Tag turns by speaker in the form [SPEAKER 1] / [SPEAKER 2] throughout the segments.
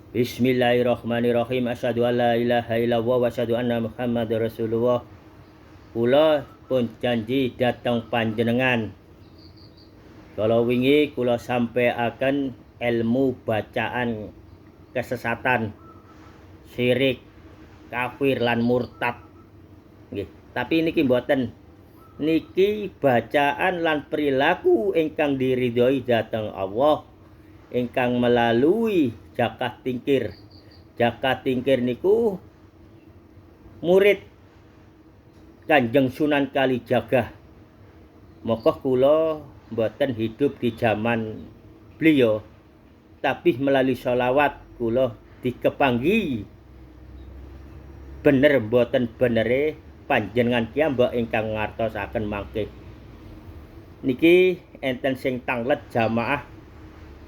[SPEAKER 1] Bismillahirrahmanirrahim. Asyhadu an la ilaha illallah wa asyhadu anna Muhammadar Rasulullah. Kula pun janji datang panjenengan. Kalau wingi kula sampaikan ilmu bacaan kesesatan, syirik, kafir lan murtad. Nggih, tapi niki mboten. Niki bacaan lan perilaku ingkang diridhoi dhateng Allah ingkang melalui zakat tingkir. Zakat tingkir niku murid Kanjeng Sunan Kalijaga. Moko kula mboten hidup di zaman beliau, tapi melalui sholawat kula dikepanggi bener mboten benere panjenengan piyambak ingkang ngartosaken mangke. Niki enten sing tanglet jamaah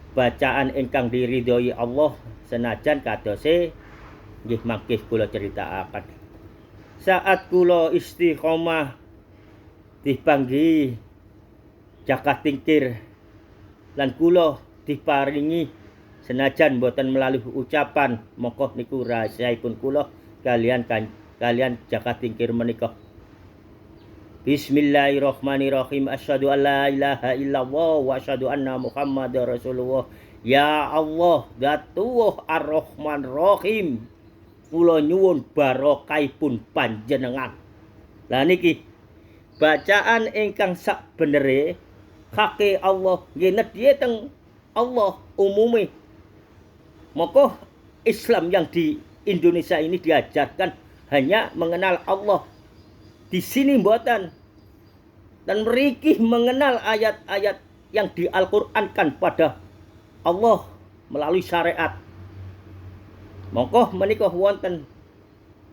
[SPEAKER 1] bacaan ingkang diridhoi Allah senajan kadose nggih mangke kula critakaken. Saat kula istiqomah dipanggi zakat tingkir lan kula diparingi senajan mboten melalui ucapan, mongko niku rahasiaipun kula kalian zakat tingkir menika. Bismillahirrahmanirrahim. Asyhadu an la ilaha illallah wa asyhadu anna Muhammadar Rasulullah. Ya Allah, Datuh Ar-Rahman Rahim. Kula nyuwun barokahipun panjenengan. Lah niki bacaan ingkang sak benere hake Allah nggih nedhi teng Allah umume. Maka Islam yang di Indonesia ini diajarkan hanya mengenal Allah. Di sini mboten. Dan meriki mengenal ayat-ayat yang di Al-Qur'ankan pada Allah melalui syariat. Mongko menika wonten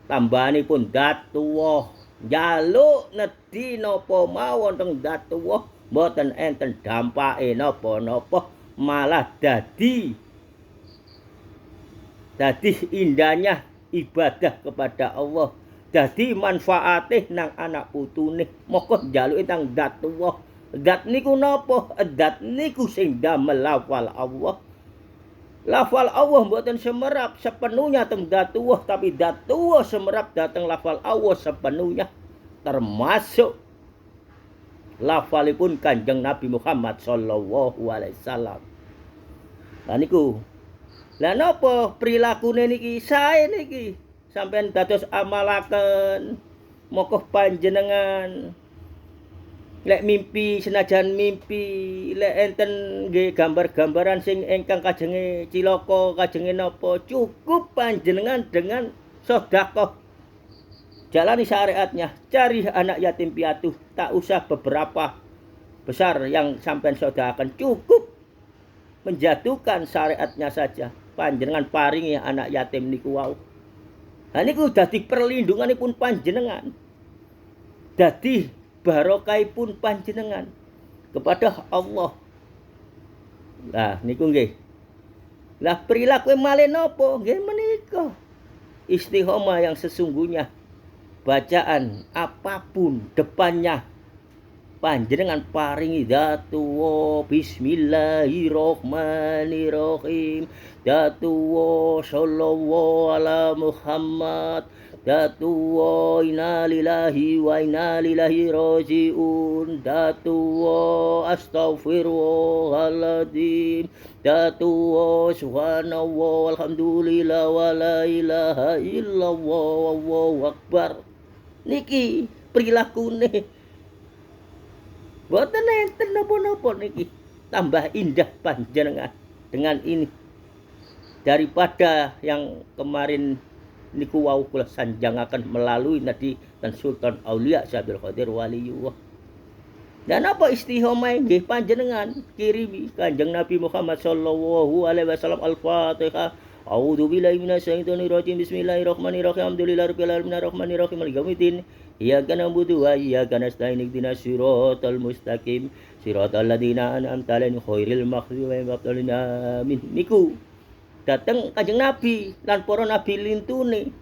[SPEAKER 1] tambahanipun Datuh. Njaluk nedhi napa mawon teng Datuh mboten enten dampake napa-napa, malah dadi indahnya ibadah kepada Allah. Dadi manfaate nang anak putune. Moko njaluke teng Datuh. Dat niku napa? Dat niku sing damel lafal Allah. Lafal Allah mboten semerap sepenuhnya teng Datuh, tapi Datuh semerap dateng lafal Allah sepenuhnya. Termasuk lafalipun Kanjeng Nabi Muhammad sallallahu alaihi wasallam. Lah niku. Lah napa prilakune niki sae niki? Sampeyan dados amalaken. Moko panjenengan lek mimpi senajan mimpi, lek enten nggih gambar-gambaran sing ingkang kajenge cilaka, kajenge napa, cukup panjenengan dengan sedekah. Jalani syariatnya, cari anak yatim piatu, tak usah beberapa besar yang sampean sedekahaken, cukup menjatuhkan syariatnya saja. Panjenengan paringi anak yatim niku wau. Lah niku dadi perlindunganipun panjenengan. Dadi barokahipun panjenengan kepada Allah. Lah niku nggih. Lah perilaku malih napa? Nggih menika. Istiqomah yang sesungguhnya. Bacaan apapun depannya panjenengan paringi Datuh. Bismillahirrahmanirrahim. Datuh sallallahu ala Muhammad. Datuh inna lillahi wa inna ilaihi rajiun. Datuh astaghfirullahaladzim. Datuh subhanallah walhamdulillah wa la ilaha illallah wallahu akbar. Niki prilakune boten enten napa-napa niki. Tambah indah panjenengan dengan ini daripada yang kemarin niku wau kula sanjangaken melalui nadi dan Sultan Aulia Syekh Qadir Waliullah. Dan apa istiqomah nggih panjenengan kirimi Kanjeng Nabi Muhammad sallallahu alaihi wasallam Al-Fatihah. A'udzu billahi minasyaitonir rajim. Bismillahirrahmanirrahim. Alhamdulillahirabbil alamin arrahmanir rahim maliki yaumiddin. Iyyaka na'budu wa iyyaka nasta'in. Ihdinas siratal mustaqim. Siratal ladzina an'amta 'alaihim ghairil maghdubi 'alaihim. Amin. Niku dateng Kanjeng Nabi lan para nabi lintune.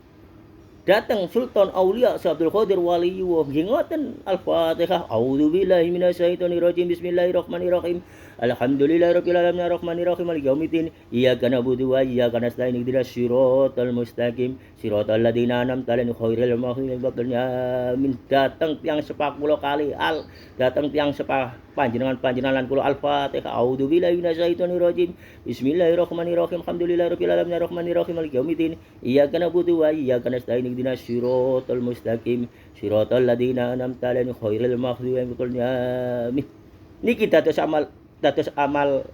[SPEAKER 1] datang Sultan Aulia Syekh Abdul Qadir Waliullah nggih ngoten. Al-Fatihah. A'udzubillahi minasyaitonirrajim. Bismillahirrahmanirrahim. Alhamdulillahirabbil alamin arrahmanirrahim maliki yaumiddin. Iyyaka na'budu wa iyyaka nasta'in ihdinas siratal mustaqim siratal ladzina an'amta 'alaihim ghairil maghdubi 'alaihim. Datang tiang sepak kula kali al datang tiang sepak panjenengan kula Al-Fatihah. A'udzubillahi minasyaitonirrajim. Bismillahirrahmanirrahim. Alhamdulillahirabbil alamin arrahmanirrahim maliki yaumiddin. Iyyaka na'budu wa iyyaka nasta'in ihdinas siratal mustaqim siratal ladzina an'amta 'alaihim ghairil maghdubi 'alaihim. Niki dados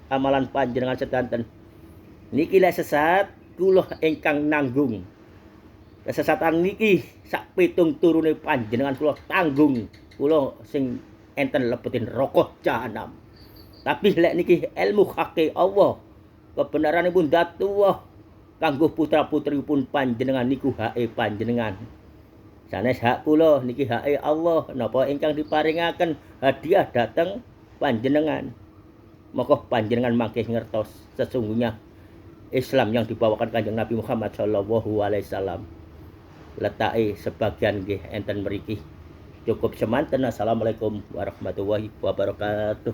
[SPEAKER 1] amalan panjenengan sedanten. Niki lek sesat kula ingkang nanggung. Kesesatan niki sak pitung turune panjenengan kula tanggung. Kula sing enten lebetin rokok jahanam. Tapi lek niki ilmu hake Allah, kebenaranipun datuwah kanggo putra-putripun panjenengan niku hake panjenengan. Sanes hak kula niki hake Allah napa ingkang diparingaken hadiah dateng panjenengan. Maka panjenengan mangke ngertos sesungguhnya Islam yang dibawakan Kanjeng Nabi Muhammad sallallahu alaihi wasallam. Letake sebagian nggih enten mriki. Cukup semanten. Assalamualaikum warahmatullahi wabarakatuh.